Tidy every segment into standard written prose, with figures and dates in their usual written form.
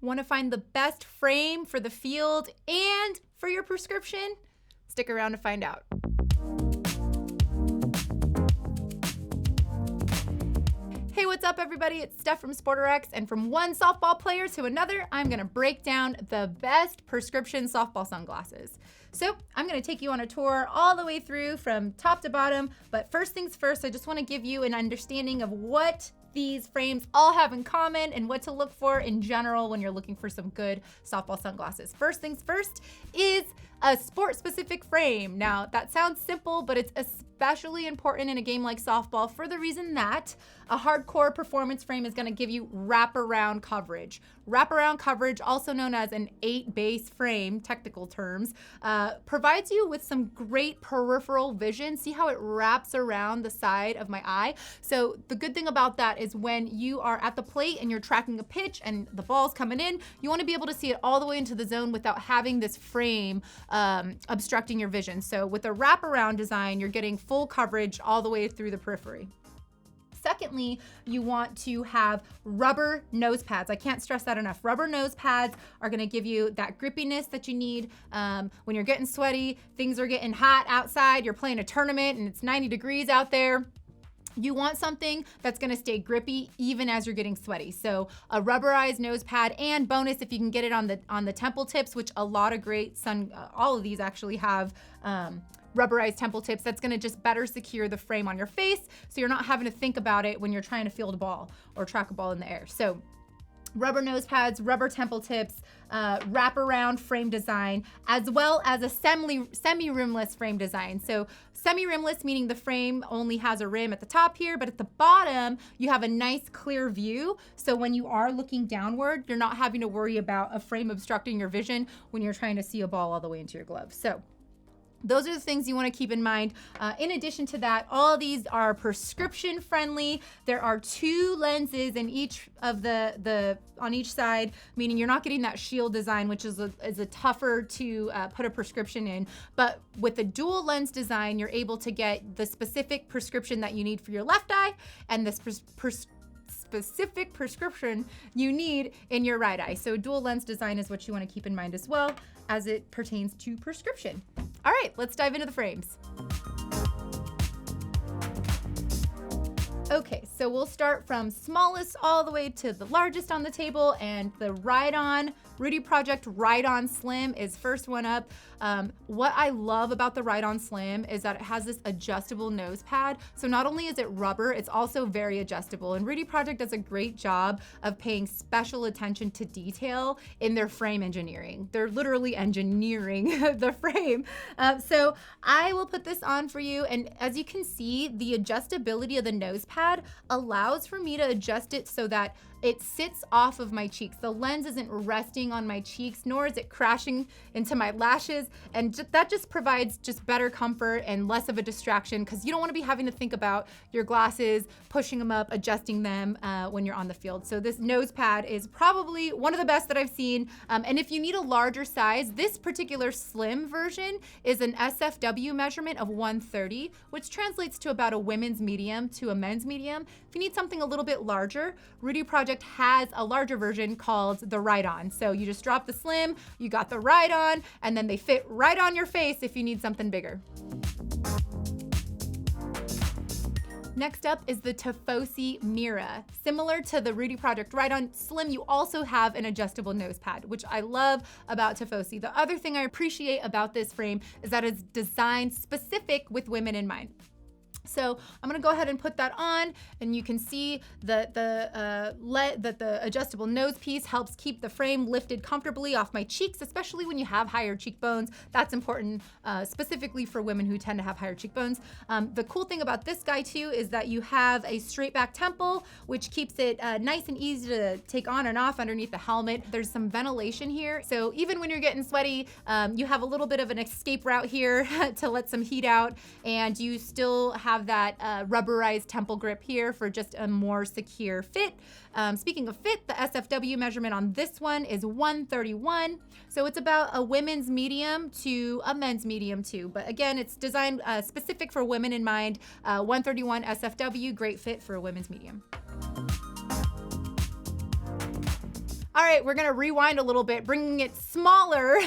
Want to find the best frame for the field and for your prescription? Stick around to find out. Hey, what's up everybody? It's Steph from SportRx, and from one softball player to another, I'm gonna break down the best prescription softball sunglasses. So I'm gonna take you on a tour all the way through from top to bottom, but first things first, I just wanna give you an understanding of what these frames all have in common and what to look for in general when you're looking for some good softball sunglasses. First things first is a sport-specific frame. Now, that sounds simple, but it's especially important in a game like softball for the reason that a hardcore performance frame is gonna give you wraparound coverage. Wraparound coverage, also known as an 8-base frame, technical terms, provides you with some great peripheral vision. See how it wraps around the side of my eye? So the good thing about that is when you are at the plate and you're tracking a pitch and the ball's coming in, you wanna be able to see it all the way into the zone without having this frame obstructing your vision. So with a wraparound design, you're getting full coverage all the way through the periphery. Secondly, you want to have rubber nose pads. I can't stress that enough. Rubber nose pads are gonna give you that grippiness that you need when you're getting sweaty, things are getting hot outside, you're playing a tournament and it's 90 degrees out there. You want something that's gonna stay grippy even as you're getting sweaty. So a rubberized nose pad, and bonus if you can get it on the temple tips, which a lot of great all of these actually have rubberized temple tips. That's gonna just better secure the frame on your face so you're not having to think about it when you're trying to field a ball or track a ball in the air. So rubber nose pads, rubber temple tips, wraparound frame design, as well as a semi-rimless frame design. So semi-rimless meaning the frame only has a rim at the top here, but at the bottom, you have a nice clear view. So when you are looking downward, you're not having to worry about a frame obstructing your vision when you're trying to see a ball all the way into your glove. So those are the things you want to keep in mind. In addition to that, all these are prescription friendly. There are 2 lenses in each of on each side, meaning you're not getting that shield design, which is a tougher to put a prescription in. But with the dual lens design, you're able to get the specific prescription that you need for your left eye and the specific prescription you need in your right eye. So dual lens design is what you want to keep in mind as well as it pertains to prescription. All right, let's dive into the frames. Okay, so we'll start from smallest all the way to the largest on the table, and the Rydon Rudy Project Rydon Slim is first one up. What I love about the Rydon Slim is that it has this adjustable nose pad. So not only is it rubber, it's also very adjustable. And Rudy Project does a great job of paying special attention to detail in their frame engineering. They're literally engineering the frame. So I will put this on for you. And as you can see, the adjustability of the nose pad allows for me to adjust it so that it sits off of my cheeks. The lens isn't resting on my cheeks, nor is it crashing into my lashes. And that just provides just better comfort and less of a distraction, because you don't wanna be having to think about your glasses, pushing them up, adjusting them when you're on the field. So this nose pad is probably one of the best that I've seen. And if you need a larger size, this particular slim version is an SFW measurement of 130, which translates to about a women's medium to a men's medium. If you need something a little bit larger, Rudy Project has a larger version called the Rydon. So you just drop the slim, you got the Rydon, and then they fit right on your face if you need something bigger. Next up is the Tifosi Mira. Similar to the Rudy Project Rydon Slim, you also have an adjustable nose pad, which I love about Tifosi. The other thing I appreciate about this frame is that it's designed specific with women in mind. So I'm gonna go ahead and put that on, and you can see that the adjustable nose piece helps keep the frame lifted comfortably off my cheeks, especially when you have higher cheekbones. That's important specifically for women who tend to have higher cheekbones. The cool thing about this guy too is that you have a straight back temple, which keeps it nice and easy to take on and off underneath the helmet. There's some ventilation here, so even when you're getting sweaty, you have a little bit of an escape route here to let some heat out, and you still have that rubberized temple grip here for just a more secure fit. Speaking of fit, the SFW measurement on this one is 131. So it's about a women's medium to a men's medium too. But again, it's designed specific for women in mind. 131 SFW, great fit for a women's medium. All right, we're gonna rewind a little bit, bringing it smaller.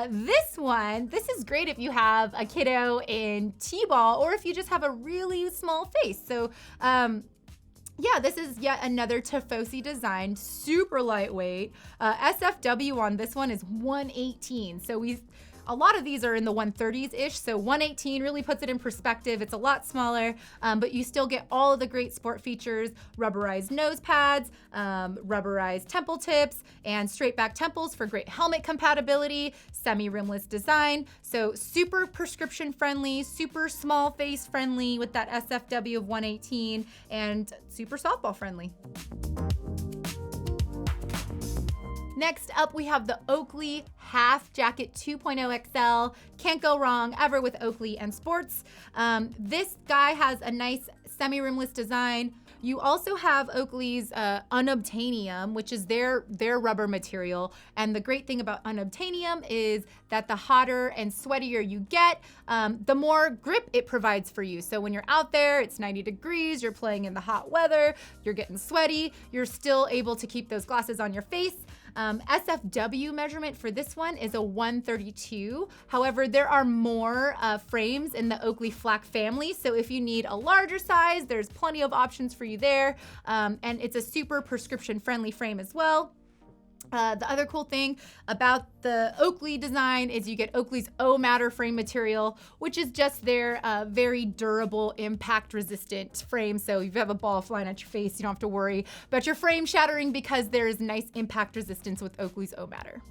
This is great if you have a kiddo in T-ball or if you just have a really small face. So yeah, this is yet another Tifosi design, super lightweight. SFW on this one is 118. So a lot of these are in the 130s-ish, so 118 really puts it in perspective. It's a lot smaller, but you still get all of the great sport features: rubberized nose pads, rubberized temple tips, and straight back temples for great helmet compatibility, semi-rimless design. So super prescription friendly, super small face friendly with that SFW of 118, and super softball friendly. Next up, we have the Oakley Half Jacket 2.0 XL. Can't go wrong ever with Oakley and sports. This guy has a nice semi-rimless design. You also have Oakley's unobtainium, which is their rubber material. And the great thing about unobtainium is that the hotter and sweatier you get, the more grip it provides for you. So when you're out there, it's 90 degrees, you're playing in the hot weather, you're getting sweaty, you're still able to keep those glasses on your face. SFW measurement for this one is a 132. However, there are more frames in the Oakley Flak family. So if you need a larger size, there's plenty of options for you there. And it's a super prescription friendly frame as well. The other cool thing about the Oakley design is you get Oakley's O-Matter frame material, which is just their very durable, impact resistant frame. So if you have a ball flying at your face, you don't have to worry about your frame shattering because there's nice impact resistance with Oakley's O-Matter.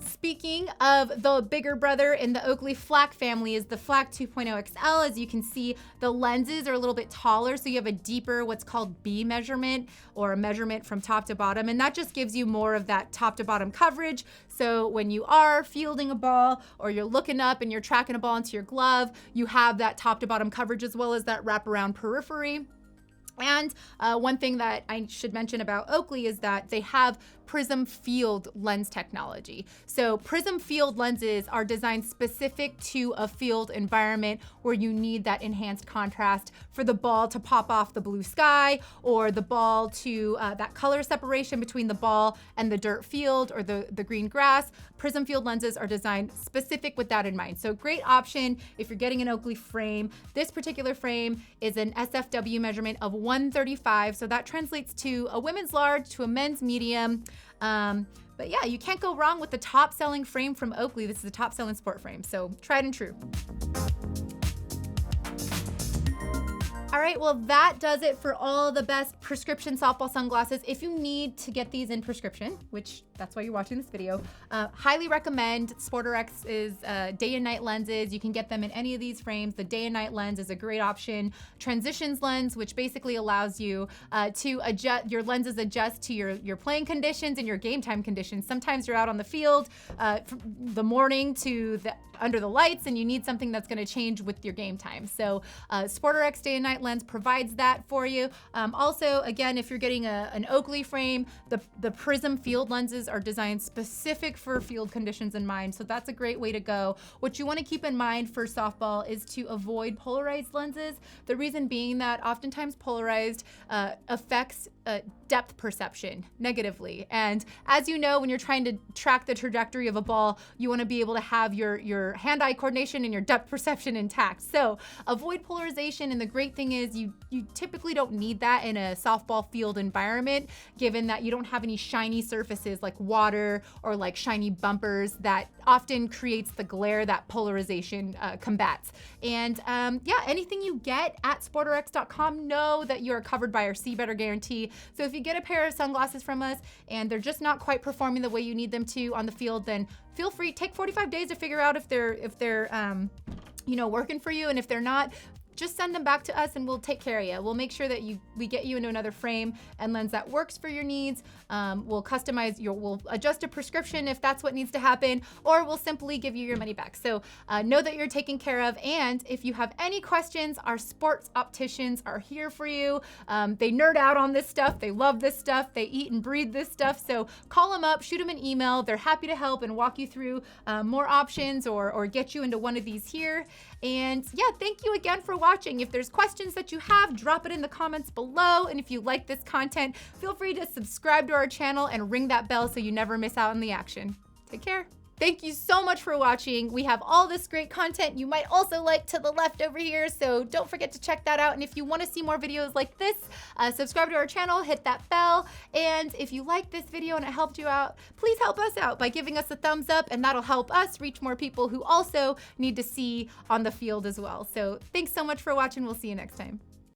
Speaking of the bigger brother in the Oakley Flak family is the Flak 2.0 XL. As you can see, the lenses are a little bit taller, so you have a deeper what's called B measurement, or a measurement from top to bottom, and that just gives you more of that top to bottom coverage. So when you are fielding a ball or you're looking up and you're tracking a ball into your glove, you have that top to bottom coverage as well as that wraparound periphery. And one thing that I should mention about Oakley is that they have prism field lens technology. So prism field lenses are designed specific to a field environment where you need that enhanced contrast for the ball to pop off the blue sky, or the ball to that color separation between the ball and the dirt field or the green grass. Prism field lenses are designed specific with that in mind. So great option if you're getting an Oakley frame. This particular frame is an SFW measurement of 135. So that translates to a women's large to a men's medium. But yeah, you can't go wrong with the top selling frame from Oakley. This is a top selling sport frame, so tried and true. All right, well, that does it for all the best prescription softball sunglasses. If you need to get these in prescription, which that's why you're watching this video, highly recommend SportRx's day and night lenses. You can get them in any of these frames. The day and night lens is a great option. Transitions lens, which basically allows you to adjust, your lenses adjust to your playing conditions and your game time conditions. Sometimes you're out on the field from the morning to under the lights, and you need something that's gonna change with your game time. So SportRx day and night lens provides that for you. Also, again, if you're getting an Oakley frame, the prism field lenses are designed specific for field conditions in mind. So that's a great way to go. What you wanna keep in mind for softball is to avoid polarized lenses. The reason being that oftentimes polarized affects depth perception negatively. And as you know, when you're trying to track the trajectory of a ball, you wanna be able to have your hand-eye coordination and your depth perception intact. So avoid polarization, and the great thing is you typically don't need that in a softball field environment, given that you don't have any shiny surfaces like water or like shiny bumpers that often creates the glare that polarization combats. And yeah, anything you get at sportrx.com, know that you are covered by our See Better guarantee. So if you get a pair of sunglasses from us and they're just not quite performing the way you need them to on the field, then feel free, take 45 days to figure out if they're working for you, and if they're not, just send them back to us and we'll take care of you. We'll make sure that we get you into another frame and lens that works for your needs. We'll customize we'll adjust a prescription if that's what needs to happen, or we'll simply give you your money back. So know that you're taken care of. And if you have any questions, our sports opticians are here for you. They nerd out on this stuff. They love this stuff. They eat and breathe this stuff. So call them up, shoot them an email. They're happy to help and walk you through more options or get you into one of these here. And yeah, thank you again for watching. If there's questions that you have, drop it in the comments below. And if you like this content, feel free to subscribe to our channel and ring that bell so you never miss out on the action. Take care. Thank you so much for watching. We have all this great content you might also like to the left over here, so don't forget to check that out. And if you want to see more videos like this, subscribe to our channel, hit that bell. And if you like this video and it helped you out, please help us out by giving us a thumbs up, and that'll help us reach more people who also need to see on the field as well. So thanks so much for watching. We'll see you next time.